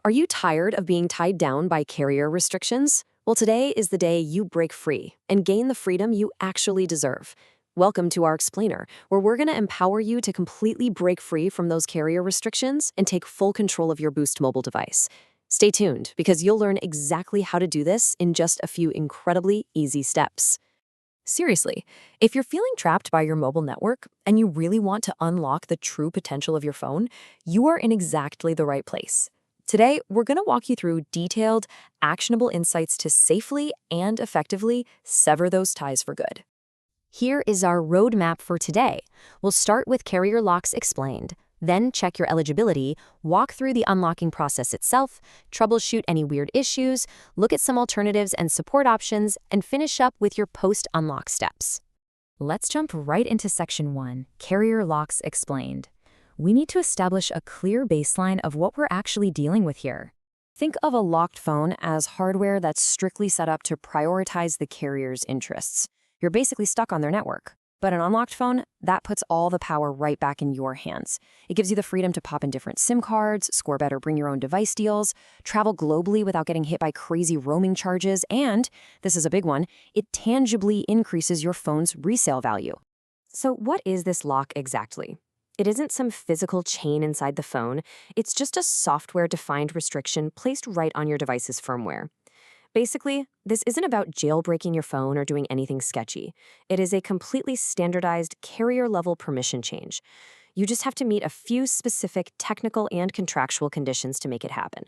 Are you tired of being tied down by carrier restrictions? Well, today is the day you break free and gain the freedom you actually deserve. Welcome to our explainer, where we're going to empower you to completely break free from those carrier restrictions and take full control of your Boost mobile device. Stay tuned, because you'll learn exactly how to do this in just a few incredibly easy steps. Seriously, if you're feeling trapped by your mobile network and you really want to unlock the true potential of your phone, you are in exactly the right place. Today, we're going to walk you through detailed, actionable insights to safely and effectively sever those ties for good. Here is our roadmap for today. We'll start with carrier locks explained, then check your eligibility, walk through the unlocking process itself, troubleshoot any weird issues, look at some alternatives and support options, and finish up with your post-unlock steps. Let's jump right into Section 1, Carrier Locks Explained. We need to establish a clear baseline of what we're actually dealing with here. Think of a locked phone as hardware that's strictly set up to prioritize the carrier's interests. You're basically stuck on their network. But an unlocked phone, that puts all the power right back in your hands. It gives you the freedom to pop in different SIM cards, score better bring your own device deals, travel globally without getting hit by crazy roaming charges, and, this is a big one, it tangibly increases your phone's resale value. So what is this lock exactly? It isn't some physical chain inside the phone. It's just a software-defined restriction placed right on your device's firmware. Basically, this isn't about jailbreaking your phone or doing anything sketchy. It is a completely standardized carrier-level permission change. You just have to meet a few specific technical and contractual conditions to make it happen.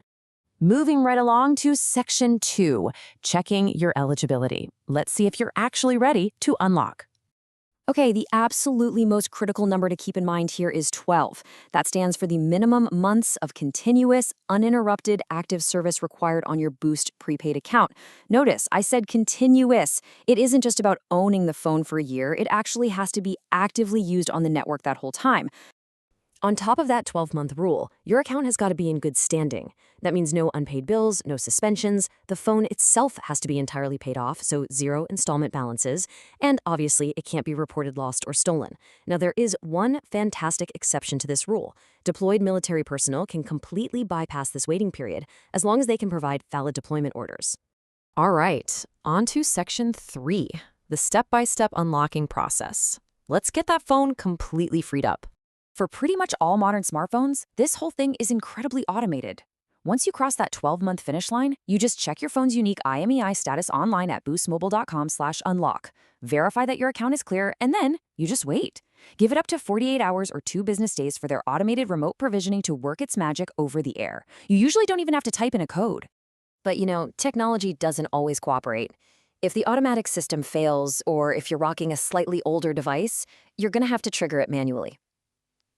Moving right along to Section 2, checking your eligibility. Let's see if you're actually ready to unlock. Okay, the absolutely most critical number to keep in mind here is 12. That stands for the minimum months of continuous, uninterrupted active service required on your Boost prepaid account. Notice, I said continuous. It isn't just about owning the phone for a year. It actually has to be actively used on the network that whole time. On top of that 12-month rule, your account has got to be in good standing. That means no unpaid bills, no suspensions, the phone itself has to be entirely paid off, so 0 installment balances, and obviously it can't be reported lost or stolen. Now there is one fantastic exception to this rule. Deployed military personnel can completely bypass this waiting period, as long as they can provide valid deployment orders. All right, on to Section 3, the step-by-step unlocking process. Let's get that phone completely freed up. For pretty much all modern smartphones, this whole thing is incredibly automated. Once you cross that 12-month finish line, you just check your phone's unique IMEI status online at boostmobile.com/unlock. Verify that your account is clear, and then you just wait. Give it up to 48 hours or 2 business days for their automated remote provisioning to work its magic over the air. You usually don't even have to type in a code. But technology doesn't always cooperate. If the automatic system fails, or if you're rocking a slightly older device, you're going to have to trigger it manually.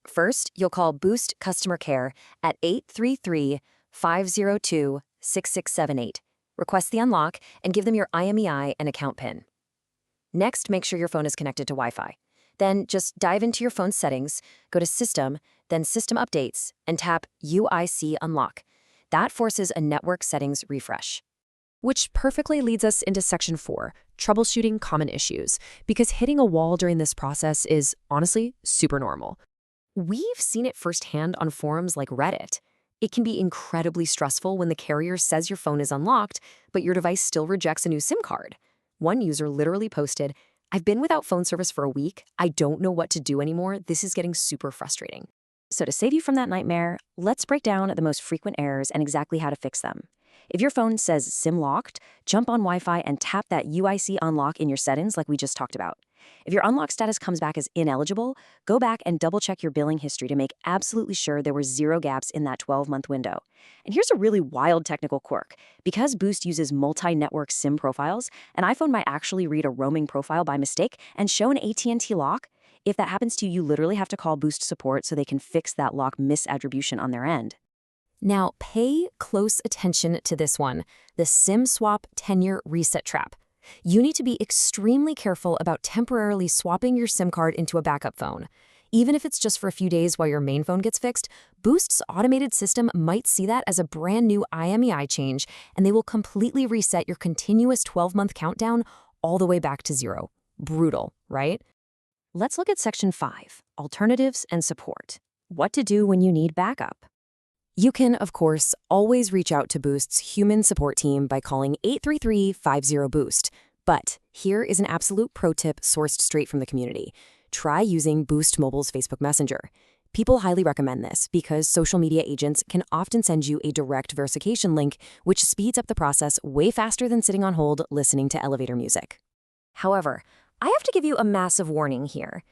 First, you'll call Boost Customer Care at 833-502-6678. Request the unlock and give them your IMEI and account PIN. Next, make sure your phone is connected to Wi-Fi. Then just dive into your phone's settings, go to System, then System Updates, and tap UIC Unlock. That forces a network settings refresh. Which perfectly leads us into Section 4, troubleshooting common issues, because hitting a wall during this process is, honestly, super normal. We've seen it firsthand on forums like Reddit. It can be incredibly stressful when the carrier says your phone is unlocked, but your device still rejects a new SIM card. One user literally posted, "I've been without phone service for a week. I don't know what to do anymore. This is getting super frustrating." So to save you from that nightmare, let's break down the most frequent errors and exactly how to fix them. If your phone says SIM locked, jump on Wi-Fi and tap that UIC unlock in your settings like we just talked about. If your unlock status comes back as ineligible, go back and double-check your billing history to make absolutely sure there were 0 gaps in that 12-month window. And here's a really wild technical quirk. Because Boost uses multi-network SIM profiles, an iPhone might actually read a roaming profile by mistake and show an AT&T lock. If that happens to you, you literally have to call Boost support so they can fix that lock misattribution on their end. Now, pay close attention to this one, the SIM swap tenure reset trap. You need to be extremely careful about temporarily swapping your SIM card into a backup phone. Even if it's just for a few days while your main phone gets fixed, Boost's automated system might see that as a brand new IMEI change, and they will completely reset your continuous 12-month countdown all the way back to 0. Brutal, right? Let's look at Section 5, Alternatives and Support. What to do when you need backup. You can, of course, always reach out to Boost's human support team by calling 833-50-BOOST. But here is an absolute pro tip sourced straight from the community. Try using Boost Mobile's Facebook Messenger. People highly recommend this because social media agents can often send you a direct verification link, which speeds up the process way faster than sitting on hold listening to elevator music. However, I have to give you a massive warning here.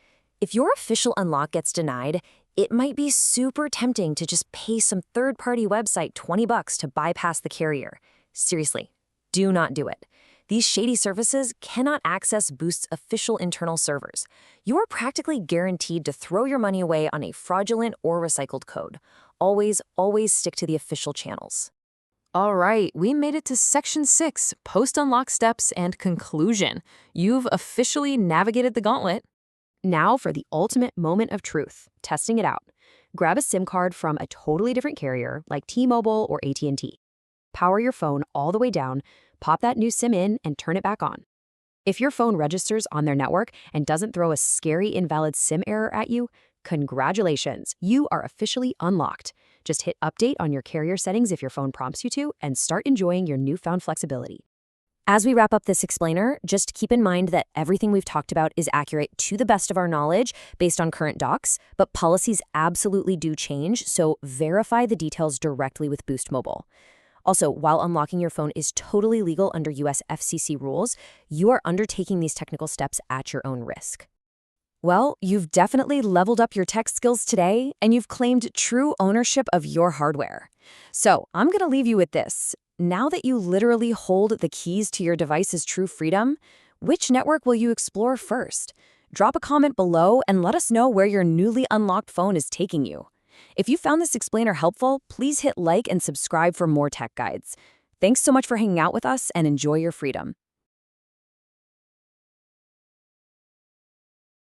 If your official unlock gets denied, it might be super tempting to just pay some third-party website $20 to bypass the carrier. Seriously, do not do it. These shady services cannot access Boost's official internal servers. You are practically guaranteed to throw your money away on a fraudulent or recycled code. Always, always stick to the official channels. All right, we made it to Section 6, Post-Unlock Steps and Conclusion. You've officially navigated the gauntlet. Now for the ultimate moment of truth, testing it out. Grab a SIM card from a totally different carrier like T-Mobile or AT&T. Power your phone all the way down, pop that new SIM in, and turn it back on. If your phone registers on their network and doesn't throw a scary invalid SIM error at you, congratulations, you are officially unlocked. Just hit update on your carrier settings if your phone prompts you to, and start enjoying your newfound flexibility. As we wrap up this explainer, just keep in mind that everything we've talked about is accurate to the best of our knowledge based on current docs, but policies absolutely do change, so verify the details directly with Boost Mobile. Also, while unlocking your phone is totally legal under US FCC rules, you are undertaking these technical steps at your own risk. Well, you've definitely leveled up your tech skills today, and you've claimed true ownership of your hardware. So I'm going to leave you with this. Now that you literally hold the keys to your device's true freedom, which network will you explore first? Drop a comment below and let us know where your newly unlocked phone is taking you. If you found this explainer helpful, please hit like and subscribe for more tech guides. Thanks so much for hanging out with us, and enjoy your freedom.